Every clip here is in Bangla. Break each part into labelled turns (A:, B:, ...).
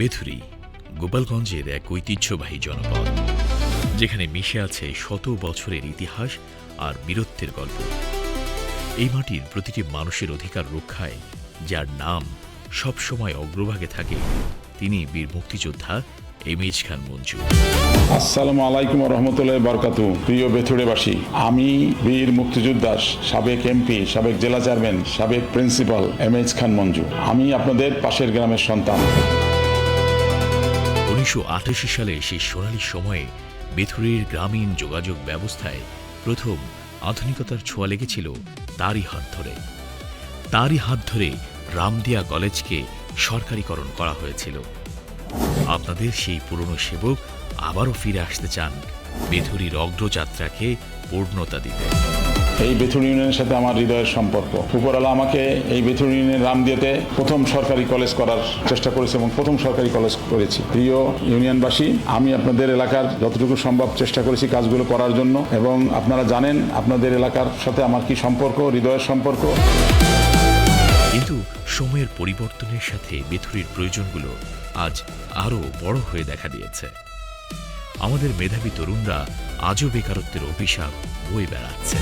A: বেথুরি গোপালগঞ্জের এক ঐতিহ্যবাহী জনপদ, যেখানে মিশে আছে শত বছরের ইতিহাস আর বীরত্বের গল্প। এই মাটির প্রতিটি মানুষের অধিকার রক্ষায় যার নাম সবসময় অগ্রভাগে থাকে, তিনি বীর মুক্তিযোদ্ধা এমএইচ খান মঞ্জু।
B: আসসালামু আলাইকুম রহমতুল্লাহ বরকাতু। প্রিয় বেথুড়েবাসী, আমি বীর মুক্তিযোদ্ধা, সাবেক এমপি, সাবেক জেলা চেয়ারম্যান, সাবেক প্রিন্সিপাল এমএইচ খান মঞ্জু। আমি আপনাদের পাশের গ্রামের সন্তান।
A: 1988 সালে সেই সোনালী সময়ে বেথুরির গ্রামীণ যোগাযোগ ব্যবস্থায় প্রথম আধুনিকতার ছোঁয়া লেগেছিল তারই হাত ধরে রামদিয়া কলেজকে সরকারিকরণ করা হয়েছিল। আপনাদের সেই পুরনো সেবক আবারও ফিরে আসতে চান বেথুরির অগ্রযাত্রাকে পূর্ণতা দিতে।
B: এই বেথুরি ইউনিয়নের সাথে আমার হৃদয়ের সম্পর্ক। উপরওয়ালা আমাকে এই বেথুরি ইউনিয়নের রামদিয়াতে প্রথম সরকারি কলেজ করার চেষ্টা করেছে এবং প্রথম সরকারি কলেজ করেছি। প্রিয় ইউনিয়নবাসী, আমি আপনাদের এলাকার যতটুকু সম্ভব চেষ্টা করেছি কাজগুলো করার জন্য, এবং আপনারা জানেন আপনাদের এলাকার সাথে আমার কি সম্পর্ক, হৃদয়ের সম্পর্ক।
A: কিন্তু সময়ের পরিবর্তনের সাথে বেথুরির প্রয়োজনগুলো আজ আরও বড় হয়ে দেখা দিয়েছে। আমাদের মেধাবী তরুণরা আজও বেকারত্বের অভিশাপ বয়ে বেড়াচ্ছে।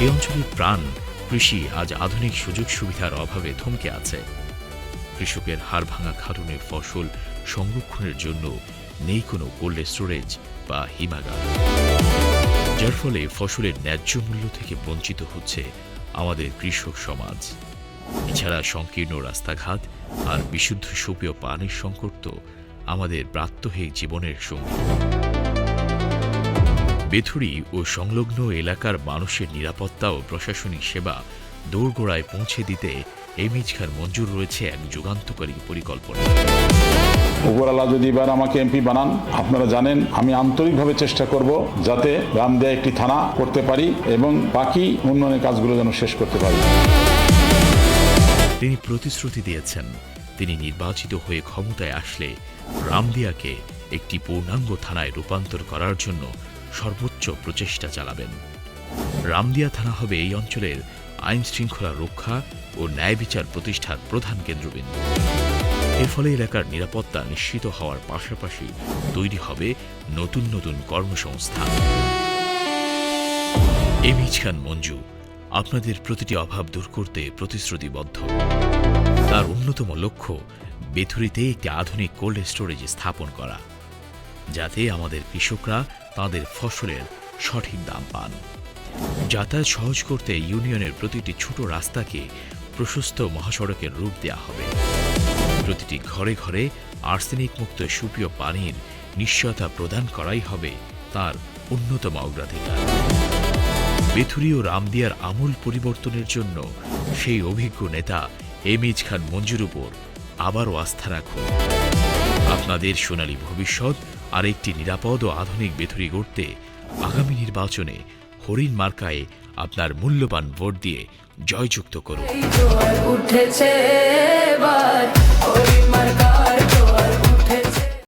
A: এই অঞ্চলের প্রাণ কৃষি আজ আধুনিক সুযোগ সুবিধার অভাবে থমকে আছে। কৃষকের হাড় ভাঙা খাটুনে ফসল সংরক্ষণের জন্য নেই কোনো কোল্ড স্টোরেজ বা হিমাগার, যার ফলে ফসলের ন্যায্য মূল্য থেকে বঞ্চিত হচ্ছে আমাদের কৃষক সমাজ। এছাড়া সংকীর্ণ রাস্তাঘাট আর বিশুদ্ধ সুপেয় পানির সংকট তো আমাদের প্রাত্যহিক জীবনের সঙ্গী। বেথুরি ও সংলগ্ন এলাকার মানুষের নিরাপত্তা ও প্রশাসনিক সেবা দোরগোড়ায় পৌঁছে দিতে এমএইচ খান মঞ্জুর রয়েছে এক যুগান্তকারী পরিকল্পনা।
B: উপরওয়ালা যদি এবার আমাকে এমপি বানান, আপনারা জানেন আমি আন্তরিকভাবে চেষ্টা করব যাতে রামদিয়া একটি থানা করতে পারি এবং বাকি উন্নয়নের কাজগুলো যেন শেষ করতে পারি।
A: তিনি প্রতিশ্রুতি দিয়েছেন তিনি নির্বাচিত হয়ে ক্ষমতায় আসলে রামদিয়াকে একটি পূর্ণাঙ্গ থানায় রূপান্তর করার জন্য সর্বোচ্চ প্রচেষ্টা চালাবেন। রামদিয়া থানা হবে এই অঞ্চলের আইন শৃঙ্খলা রক্ষা ও ন্যায় বিচার প্রতিষ্ঠার প্রধান কেন্দ্রবিন্দু। এর ফলে এলাকার নিরাপত্তা নিশ্চিত হওয়ার পাশাপাশি তৈরি হবে নতুন নতুন কর্মসংস্থান। এমএইচ খান মঞ্জু আপনাদের প্রতিটি অভাব দূর করতে প্রতিশ্রুতিবদ্ধ। তার অন্যতম লক্ষ্য বেথুরিতে একটি আধুনিক কোল্ড স্টোরেজ স্থাপন করা, যাতে আমাদের কৃষকরা তাদের ফসলের সঠিক দাম পান। যাতায়াত সহজ করতে ইউনিয়নের প্রতিটি ছোট রাস্তাকে প্রশস্ত মহাসড়কের রূপ দেওয়া হবে। প্রতিটি ঘরে ঘরে আর্সেনিক মুক্ত সুপেয় পানির নিশ্চয়তা প্রদান করাই হবে তার অন্যতম অগ্রাধিকার। বেথুরি ও রামদিয়ার আমূল পরিবর্তনের জন্য সেই অভিজ্ঞ নেতা এমএইচ খান মঞ্জুর উপর আবারও আস্থা রাখুন। আপনাদের সোনালী ভবিষ্যৎ আর একটি নিরাপদ ও আধুনিক বেথুরি গড়তে আগামী নির্বাচনে হরিণ মার্কায় আপনার মূল্যবান ভোট দিয়ে জয়যুক্ত করুন।